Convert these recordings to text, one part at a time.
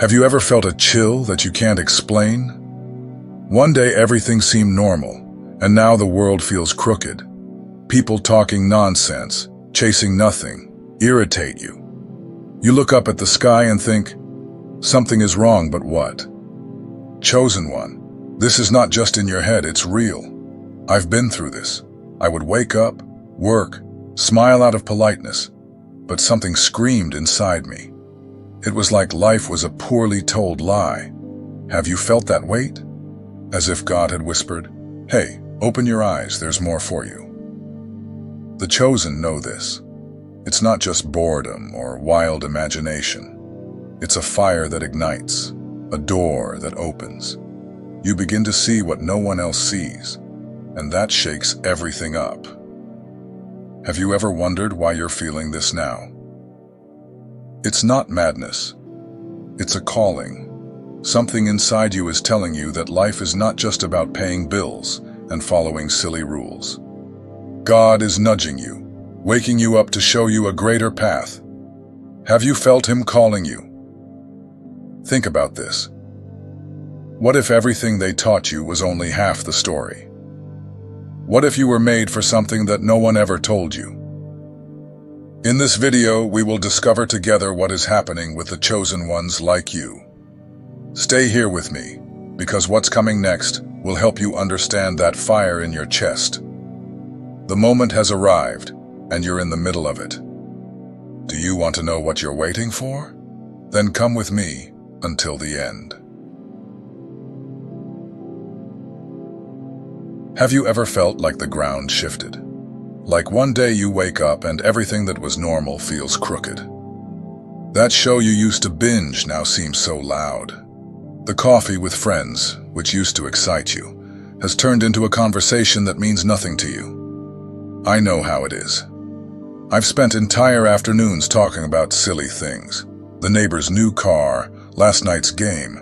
Have you ever felt a chill that you can't explain? One day everything seemed normal, and now the world feels crooked. People talking nonsense, chasing nothing, irritate you. You look up at the sky and think, something is wrong, but what? Chosen one, this is not just in your head, it's real. I've been through this. I would wake up, work, smile out of politeness, but something screamed inside me. It was like life was a poorly told lie. Have you felt that weight? As if God had whispered, "Hey, open your eyes, there's more for you." The chosen know this. It's not just boredom or wild imagination. It's a fire that ignites, a door that opens. You begin to see what no one else sees, and that shakes everything up. Have you ever wondered why you're feeling this now? It's not madness. It's a calling. Something inside you is telling you that life is not just about paying bills and following silly rules. God is nudging you, waking you up to show you a greater path. Have you felt Him calling you? Think about this. What if everything they taught you was only half the story? What if you were made for something that no one ever told you? In this video, we will discover together what is happening with the chosen ones like you. Stay here with me, because what's coming next will help you understand that fire in your chest. The moment has arrived, and you're in the middle of it. Do you want to know what you're waiting for? Then come with me until the end. Have you ever felt like the ground shifted? Like one day you wake up and everything that was normal feels crooked. That show you used to binge now seems so loud. The coffee with friends, which used to excite you, has turned into a conversation that means nothing to you. I know how it is. I've spent entire afternoons talking about silly things, the neighbor's new car, last night's game,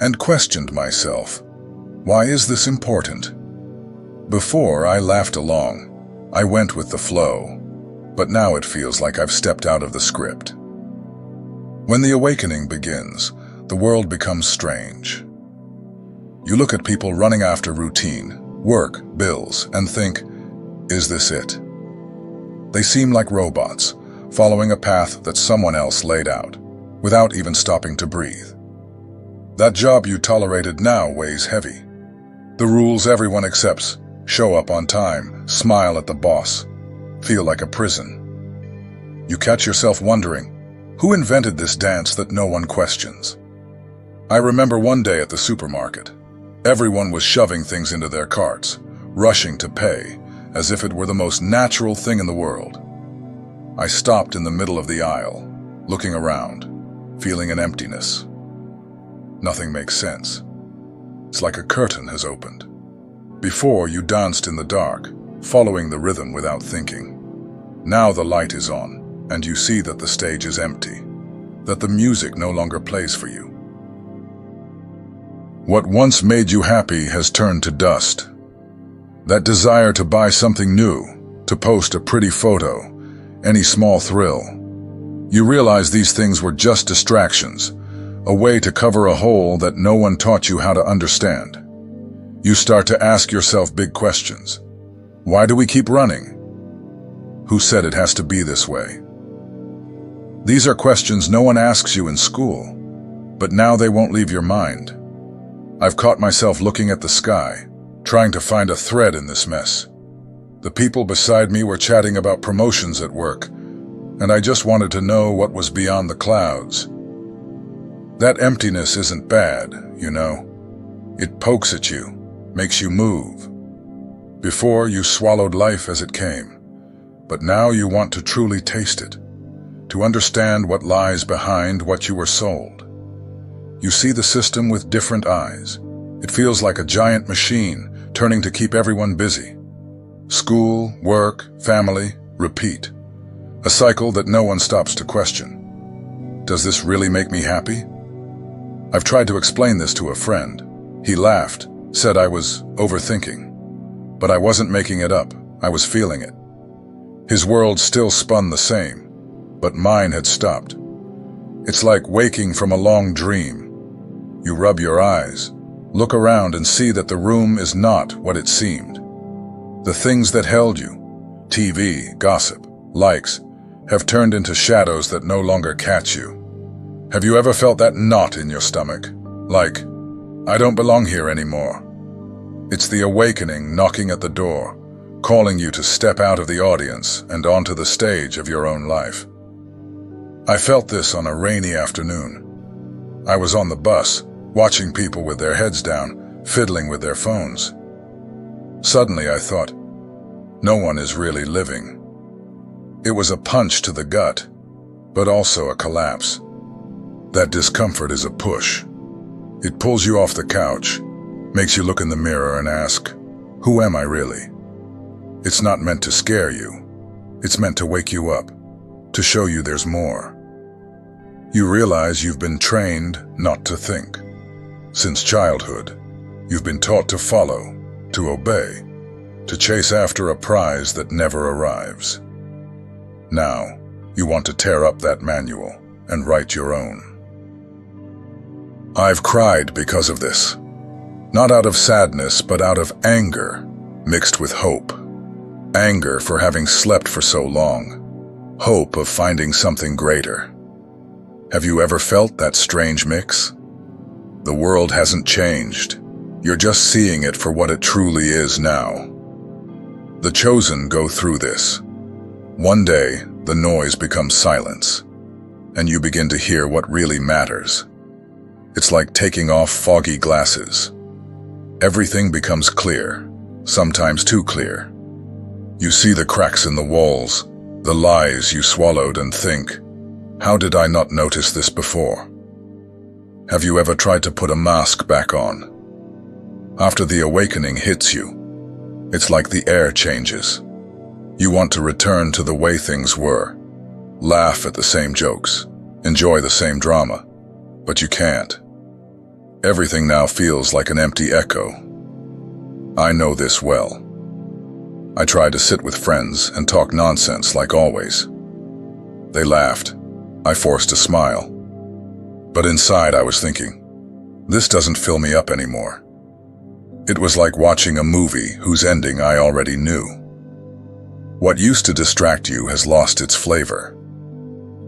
and questioned myself, why is this important? Before, I laughed along. I went with the flow, but now it feels like I've stepped out of the script. When the awakening begins, the world becomes strange. You look at people running after routine, work, bills, and think, is this it? They seem like robots, following a path that someone else laid out, without even stopping to breathe. That job you tolerated now weighs heavy. The rules everyone accepts: show up on time, smile at the boss, feel like a prison. You catch yourself wondering, who invented this dance that no one questions? I remember one day at the supermarket. Everyone was shoving things into their carts, rushing to pay, as if it were the most natural thing in the world. I stopped in the middle of the aisle, looking around, feeling an emptiness. Nothing makes sense. It's like a curtain has opened. Before, you danced in the dark, following the rhythm without thinking. Now the light is on, and you see that the stage is empty, that the music no longer plays for you. What once made you happy has turned to dust. That desire to buy something new, to post a pretty photo, any small thrill. You realize these things were just distractions, a way to cover a hole that no one taught you how to understand. You start to ask yourself big questions. Why do we keep running? Who said it has to be this way? These are questions no one asks you in school, but now they won't leave your mind. I've caught myself looking at the sky, trying to find a thread in this mess. The people beside me were chatting about promotions at work, and I just wanted to know what was beyond the clouds. That emptiness isn't bad, you know. It pokes at you, makes you move. Before, you swallowed life as it came, but now you want to truly taste it, to understand what lies behind what you were sold. You see the system with different eyes. It feels like a giant machine turning to keep everyone busy. School, work, family, repeat. A cycle that no one stops to question. Does this really make me happy? I've tried to explain this to a friend. He laughed, said I was overthinking. But I wasn't making it up, I was feeling it. His world still spun the same, but mine had stopped. It's like waking from a long dream. You rub your eyes, look around and see that the room is not what it seemed. The things that held you, TV, gossip, likes, have turned into shadows that no longer catch you. Have you ever felt that knot in your stomach? Like, I don't belong here anymore. It's the awakening knocking at the door, calling you to step out of the audience and onto the stage of your own life. I felt this on a rainy afternoon. I was on the bus, watching people with their heads down, fiddling with their phones. Suddenly I thought, no one is really living. It was a punch to the gut, but also a collapse. That discomfort is a push. It pulls you off the couch, makes you look in the mirror and ask, who am I really? It's not meant to scare you. It's meant to wake you up, to show you there's more. You realize you've been trained not to think. Since childhood, you've been taught to follow, to obey, to chase after a prize that never arrives. Now, you want to tear up that manual and write your own. I've cried because of this. Not out of sadness, but out of anger, mixed with hope. Anger for having slept for so long. Hope of finding something greater. Have you ever felt that strange mix? The world hasn't changed. You're just seeing it for what it truly is now. The chosen go through this. One day, the noise becomes silence, and you begin to hear what really matters. It's like taking off foggy glasses. Everything becomes clear, sometimes too clear. You see the cracks in the walls, the lies you swallowed and think, how did I not notice this before? Have you ever tried to put a mask back on? After the awakening hits you, it's like the air changes. You want to return to the way things were, laugh at the same jokes, enjoy the same drama, but you can't. Everything now feels like an empty echo. I know this well. I tried to sit with friends and talk nonsense like always. They laughed. I forced a smile. But inside I was thinking, this doesn't fill me up anymore. It was like watching a movie whose ending I already knew. What used to distract you has lost its flavor.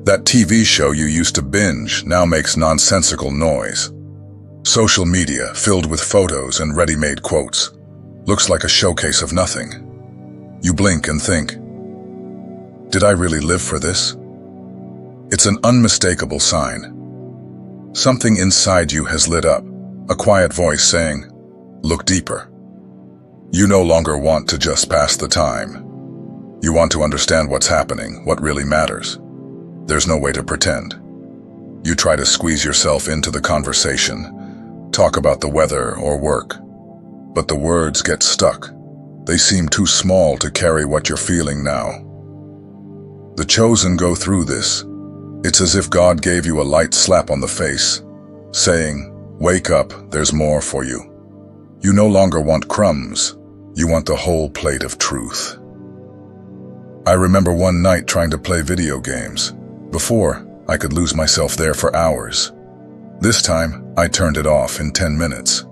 That TV show you used to binge now makes nonsensical noise. Social media, filled with photos and ready-made quotes, looks like a showcase of nothing. You blink and think, did I really live for this? It's an unmistakable sign. Something inside you has lit up, a quiet voice saying, look deeper. You no longer want to just pass the time. You want to understand what's happening, what really matters. There's no way to pretend. You try to squeeze yourself into the conversation, talk about the weather or work. But the words get stuck. They seem too small to carry what you're feeling now. The chosen go through this. It's as if God gave you a light slap on the face, saying, wake up, there's more for you. You no longer want crumbs. You want the whole plate of truth. I remember one night trying to play video games. Before, I could lose myself there for hours. This time, I turned it off in 10 minutes.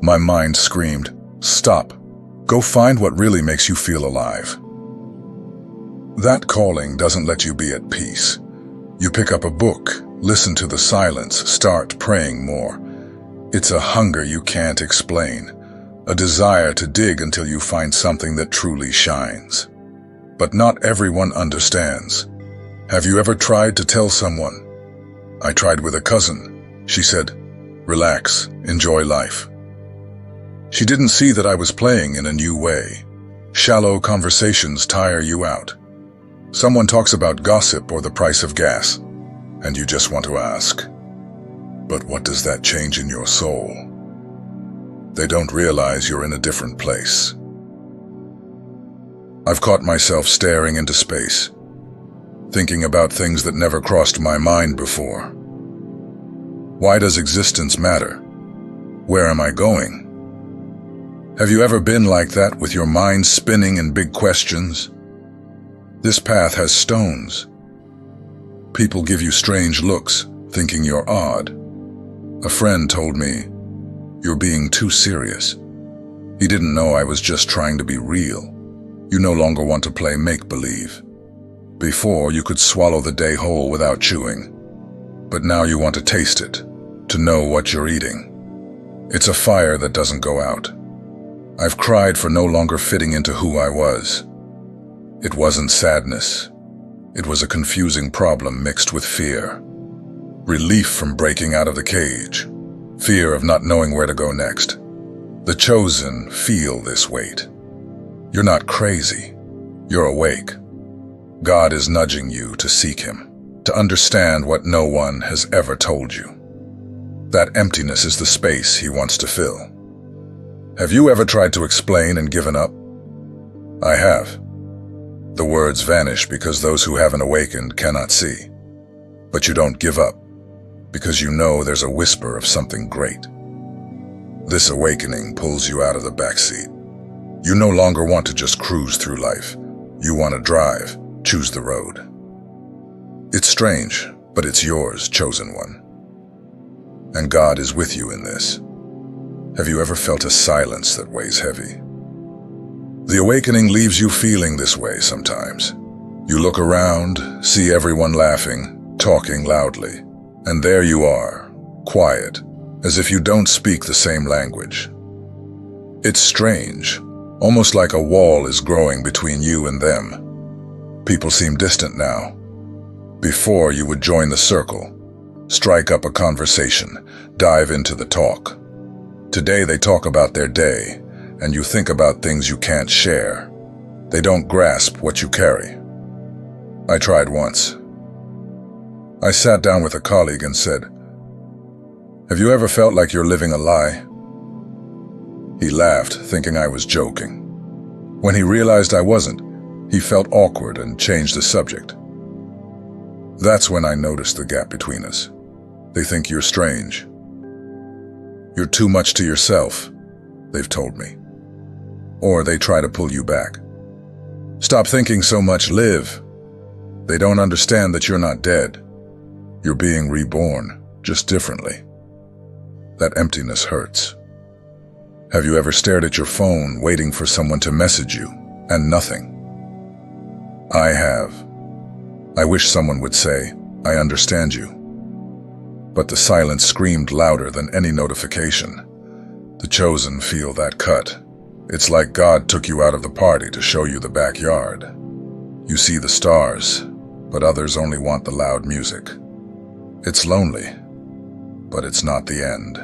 My mind screamed, stop. Go find what really makes you feel alive. That calling doesn't let you be at peace. You pick up a book, listen to the silence, start praying more. It's a hunger you can't explain, a desire to dig until you find something that truly shines. But not everyone understands. Have you ever tried to tell someone? I tried with a cousin. She said, relax, enjoy life. She didn't see that I was playing in a new way. Shallow conversations tire you out. Someone talks about gossip or the price of gas, and you just want to ask, but what does that change in your soul? They don't realize you're in a different place. I've caught myself staring into space, thinking about things that never crossed my mind before. Why does existence matter? Where am I going? Have you ever been like that, with your mind spinning in big questions? This path has stones. People give you strange looks, thinking you're odd. A friend told me, "You're being too serious." He didn't know I was just trying to be real. You no longer want to play make-believe. Before, you could swallow the day whole without chewing. But now you want to taste it, to know what you're eating. It's a fire that doesn't go out. I've cried for no longer fitting into who I was. It wasn't sadness. It was a confusing problem mixed with fear. Relief from breaking out of the cage. Fear of not knowing where to go next. The chosen feel this weight. You're not crazy. You're awake. God is nudging you to seek Him, to understand what no one has ever told you. That emptiness is the space He wants to fill. Have you ever tried to explain and given up? I have. The words vanish because those who haven't awakened cannot see. But you don't give up, because you know there's a whisper of something great. This awakening pulls you out of the backseat. You no longer want to just cruise through life. You want to drive, choose the road. It's strange, but it's yours, chosen one. And God is with you in this. Have you ever felt a silence that weighs heavy? The awakening leaves you feeling this way sometimes. You look around, see everyone laughing, talking loudly, and there you are, quiet, as if you don't speak the same language. It's strange, almost like a wall is growing between you and them. People seem distant now. Before, you would join the circle, strike up a conversation, dive into the talk. Today they talk about their day, and you think about things you can't share. They don't grasp what you carry. I tried once. I sat down with a colleague and said, "Have you ever felt like you're living a lie?" He laughed, thinking I was joking. When he realized I wasn't, he felt awkward and changed the subject. That's when I noticed the gap between us. They think you're strange. You're too much to yourself, they've told me. Or they try to pull you back. Stop thinking so much, live. They don't understand that you're not dead. You're being reborn, just differently. That emptiness hurts. Have you ever stared at your phone, waiting for someone to message you, and nothing? I have. I wish someone would say, "I understand you." But the silence screamed louder than any notification. The chosen feel that cut. It's like God took you out of the party to show you the backyard. You see the stars, but others only want the loud music. It's lonely, but it's not the end.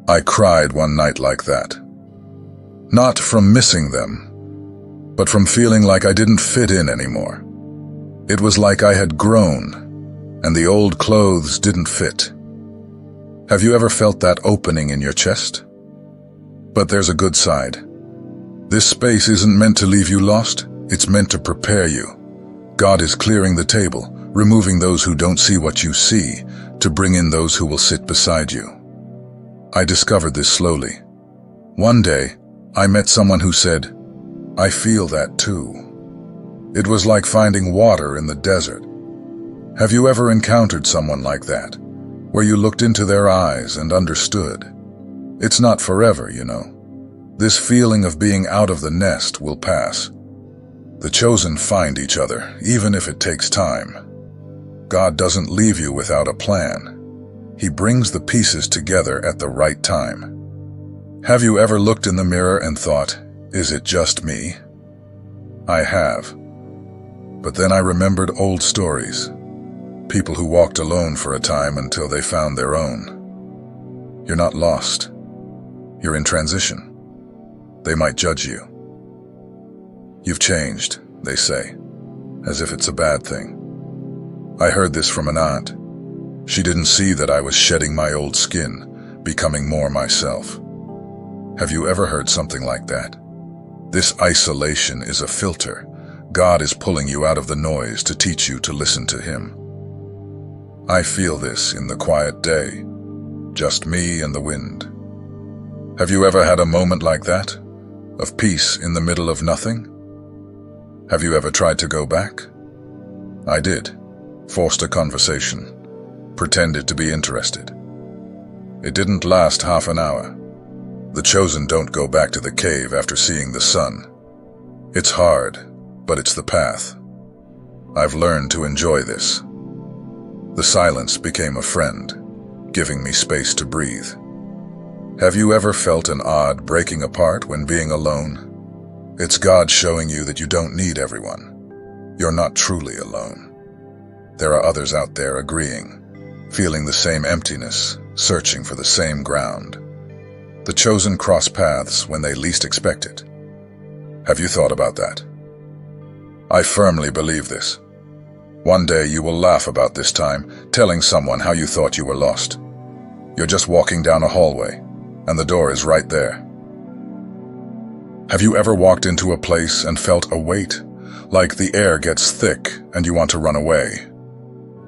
I cried one night like that. Not from missing them, but from feeling like I didn't fit in anymore. It was like I had grown, and the old clothes didn't fit. Have you ever felt that opening in your chest? But there's a good side. This space isn't meant to leave you lost, it's meant to prepare you. God is clearing the table, removing those who don't see what you see, to bring in those who will sit beside you. I discovered this slowly. One day, I met someone who said, "I feel that too." It was like finding water in the desert. Have you ever encountered someone like that, where you looked into their eyes and understood? It's not forever, you know. This feeling of being out of the nest will pass. The chosen find each other, even if it takes time. God doesn't leave you without a plan. He brings the pieces together at the right time. Have you ever looked in the mirror and thought, "Is it just me?" I have. But then I remembered old stories. People who walked alone for a time until they found their own. You're not lost. You're in transition. They might judge you. You've changed, they say, as if it's a bad thing. I heard this from an aunt. She didn't see that I was shedding my old skin, becoming more myself. Have you ever heard something like that? This isolation is a filter. God is pulling you out of the noise to teach you to listen to Him. I feel this in the quiet day, just me and the wind. Have you ever had a moment like that, of peace in the middle of nothing? Have you ever tried to go back? I did. forced a conversation, pretended to be interested. It didn't last half an hour. The chosen don't go back to the cave after seeing the sun. It's hard, but it's the path. I've learned to enjoy this. The silence became a friend, giving me space to breathe. Have you ever felt an odd breaking apart when being alone? It's God showing you that you don't need everyone. You're not truly alone. There are others out there agreeing, feeling the same emptiness, searching for the same ground. The chosen cross paths when they least expect it. Have you thought about that? I firmly believe this. One day you will laugh about this time, telling someone how you thought you were lost. You're just walking down a hallway, and the door is right there. Have you ever walked into a place and felt a weight, like the air gets thick and you want to run away?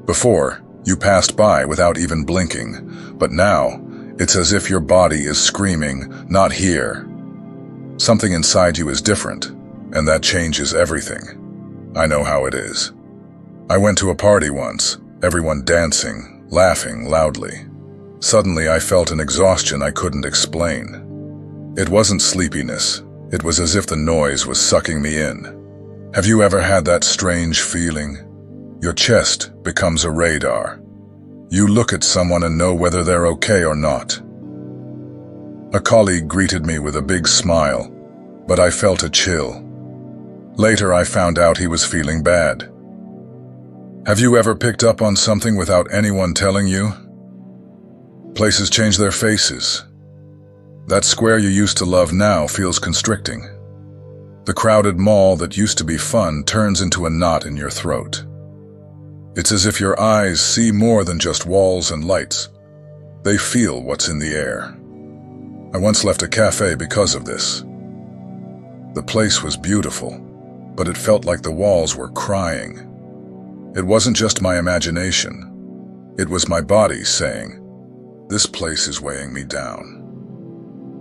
Before, you passed by without even blinking, but now, it's as if your body is screaming, "Not here." Something inside you is different, and that changes everything. I know how it is. I went to a party once, everyone dancing, laughing loudly. Suddenly I felt an exhaustion I couldn't explain. It wasn't sleepiness, it was as if the noise was sucking me in. Have you ever had that strange feeling? Your chest becomes a radar. You look at someone and know whether they're okay or not. A colleague greeted me with a big smile, but I felt a chill. Later I found out he was feeling bad. Have you ever picked up on something without anyone telling you? Places change their faces. That square you used to love now feels constricting. The crowded mall that used to be fun turns into a knot in your throat. It's as if your eyes see more than just walls and lights. They feel what's in the air. I once left a cafe because of this. The place was beautiful, but it felt like the walls were crying. It wasn't just my imagination. It was my body saying, "This place is weighing me down."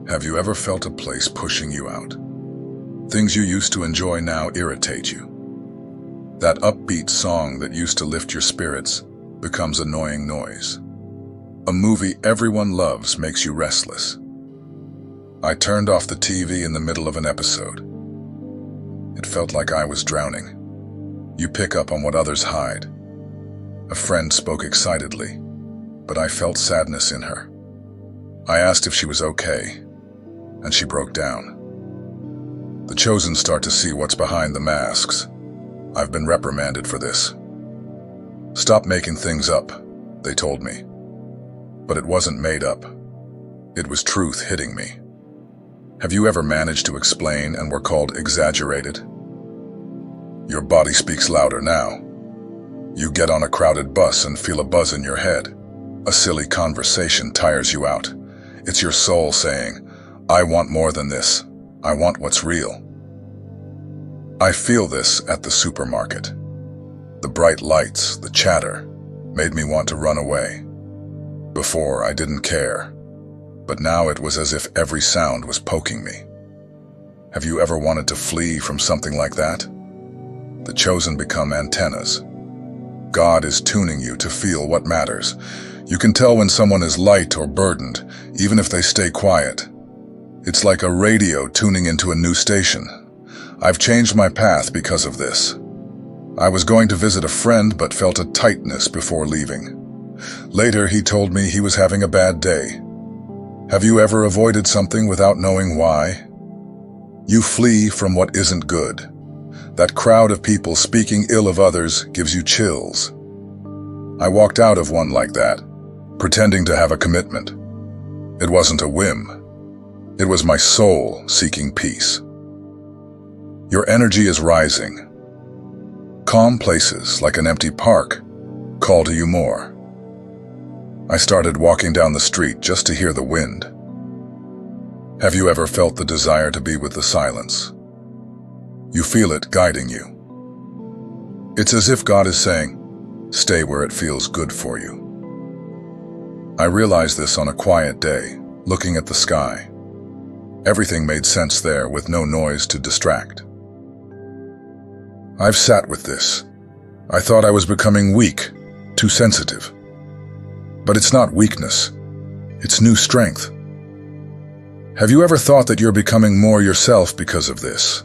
Have you ever felt a place pushing you out? Things you used to enjoy now irritate you. That upbeat song that used to lift your spirits becomes annoying noise. A movie everyone loves makes you restless. I turned off the TV in the middle of an episode. It felt like I was drowning. You pick up on what others hide. A friend spoke excitedly, but I felt sadness in her. I asked if she was okay, and she broke down. The chosen start to see what's behind the masks. I've been reprimanded for this. Stop making things up, they told me. But it wasn't made up. It was truth hitting me. Have you ever managed to explain and were called exaggerated? Your body speaks louder now. You get on a crowded bus and feel a buzz in your head. A silly conversation tires you out. It's your soul saying, "I want more than this. I want what's real." I feel this at the supermarket. The bright lights, the chatter, made me want to run away. Before, I didn't care, but now it was as if every sound was poking me. Have you ever wanted to flee from something like that? The chosen become antennas. God is tuning you to feel what matters. You can tell when someone is light or burdened, even if they stay quiet. It's like a radio tuning into a new station. I've changed my path because of this. I was going to visit a friend but felt a tightness before leaving. Later, he told me he was having a bad day. Have you ever avoided something without knowing why? You flee from what isn't good. That crowd of people speaking ill of others gives you chills. I walked out of one like that, pretending to have a commitment. It wasn't a whim. It was my soul seeking peace. Your energy is rising. Calm places, like an empty park, call to you more. I started walking down the street just to hear the wind. Have you ever felt the desire to be with the silence? You feel it guiding you. It's as if God is saying, "Stay where it feels good for you." I realized this on a quiet day, looking at the sky. Everything made sense there with no noise to distract. I've sat with this. I thought I was becoming weak, too sensitive. But it's not weakness. It's new strength. Have you ever thought that you're becoming more yourself because of this?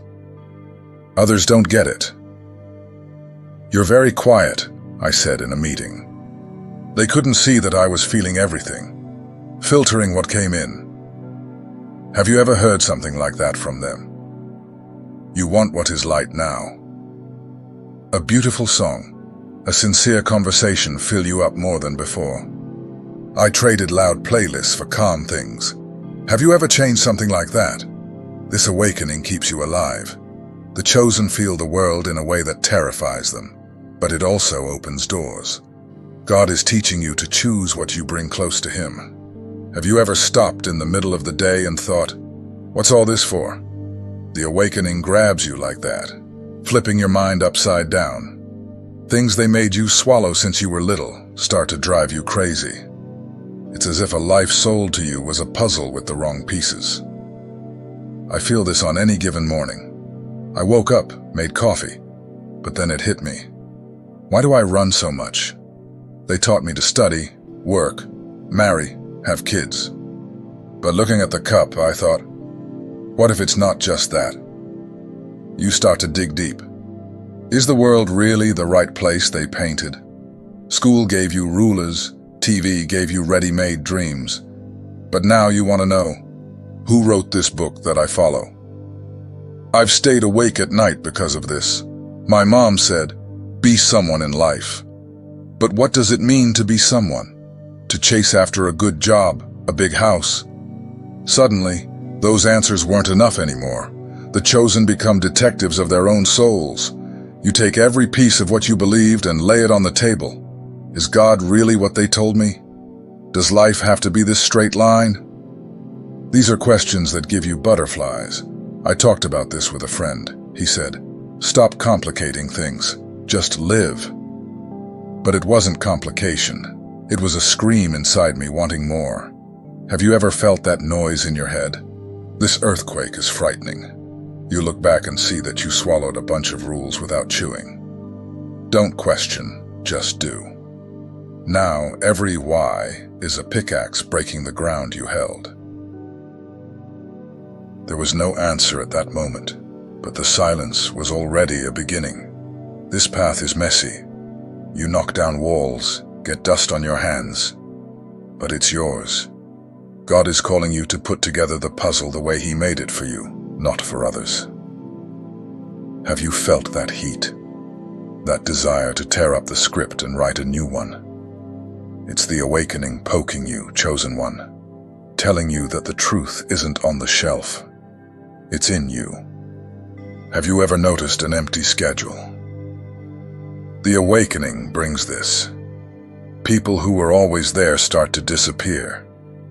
Others don't get it. You're very quiet, I said in a meeting. They couldn't see that I was feeling everything, filtering what came in. Have you ever heard something like that from them? You want what is light now. A beautiful song, a sincere conversation fill you up more than before. I traded loud playlists for calm things. Have you ever changed something like that? This awakening keeps you alive. The chosen feel the world in a way that terrifies them, but it also opens doors. God is teaching you to choose what you bring close to Him. Have you ever stopped in the middle of the day and thought, what's all this for? The awakening grabs you like that, flipping your mind upside down. Things they made you swallow since you were little start to drive you crazy. It's as if a life sold to you was a puzzle with the wrong pieces. I feel this on any given morning. I woke up, made coffee, but then it hit me. Why do I run so much? They taught me to study, work, marry, have kids. But looking at the cup, I thought, what if it's not just that? You start to dig deep. Is the world really the right place they painted? School gave you rulers, TV gave you ready-made dreams. But now you want to know, who wrote this book that I follow? I've stayed awake at night because of this. My mom said, be someone in life. But what does it mean to be someone? To chase after a good job, a big house? Suddenly, those answers weren't enough anymore. The chosen become detectives of their own souls. You take every piece of what you believed and lay it on the table. Is God really what they told me? Does life have to be this straight line? These are questions that give you butterflies. I talked about this with a friend. He said, stop complicating things, just live. But it wasn't complication. It was a scream inside me wanting more. Have you ever felt that noise in your head? This earthquake is frightening. You look back and see that you swallowed a bunch of rules without chewing. Don't question, just do. Now every why is a pickaxe breaking the ground you held. There was no answer at that moment, but the silence was already a beginning. This path is messy. You knock down walls, get dust on your hands, but it's yours. God is calling you to put together the puzzle the way He made it for you, not for others. Have you felt that heat? That desire to tear up the script and write a new one? It's the awakening poking you, chosen one, telling you that the truth isn't on the shelf. It's in you. Have you ever noticed an empty schedule? The awakening brings this. People who were always there start to disappear.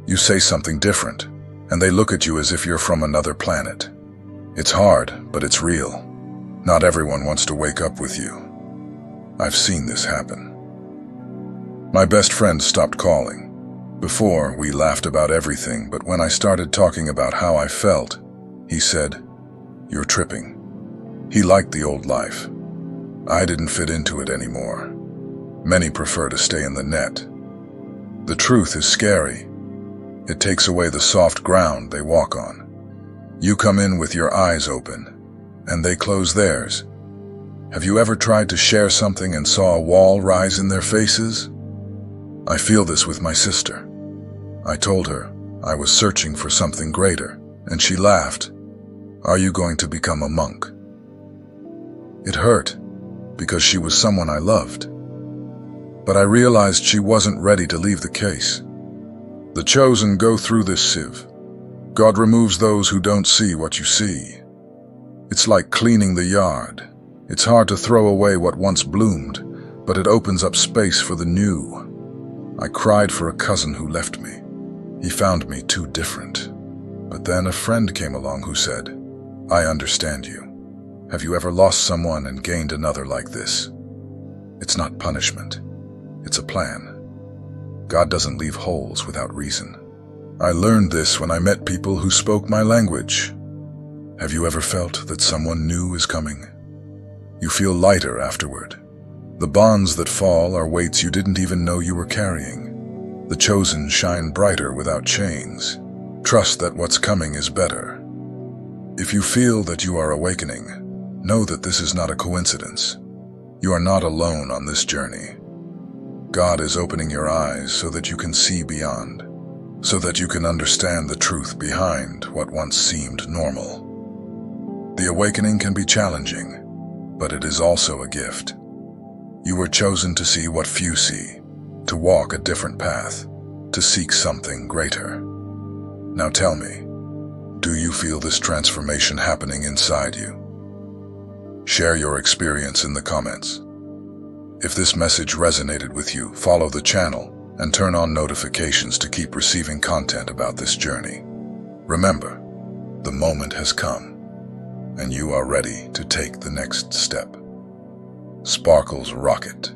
You say something different, and they look at you as if you're from another planet. It's hard, but it's real. Not everyone wants to wake up with you. I've seen this happen. My best friend stopped calling. Before, we laughed about everything, but when I started talking about how I felt, he said, "You're tripping." He liked the old life. I didn't fit into it anymore. Many prefer to stay in the net. The truth is scary. It takes away the soft ground they walk on. You come in with your eyes open, and they close theirs. Have you ever tried to share something and saw a wall rise in their faces? I feel this with my sister. I told her I was searching for something greater, and she laughed. Are you going to become a monk? It hurt, because she was someone I loved. But I realized she wasn't ready to leave the case. The chosen go through this sieve. God removes those who don't see what you see. It's like cleaning the yard. It's hard to throw away what once bloomed, but it opens up space for the new. I cried for a cousin who left me. He found me too different. But then a friend came along who said, I understand you. Have you ever lost someone and gained another like this? It's not punishment. It's a plan. God doesn't leave holes without reason. I learned this when I met people who spoke my language. Have you ever felt that someone new is coming? You feel lighter afterward. The bonds that fall are weights you didn't even know you were carrying. The chosen shine brighter without chains. Trust that what's coming is better. If you feel that you are awakening, know that this is not a coincidence. You are not alone on this journey. God is opening your eyes so that you can see beyond, so that you can understand the truth behind what once seemed normal. The awakening can be challenging, but it is also a gift. You were chosen to see what few see, to walk a different path, to seek something greater. Now tell me, do you feel this transformation happening inside you? Share your experience in the comments. If this message resonated with you, follow the channel and turn on notifications to keep receiving content about this journey. Remember, the moment has come, and you are ready to take the next step. Sparkles rocket.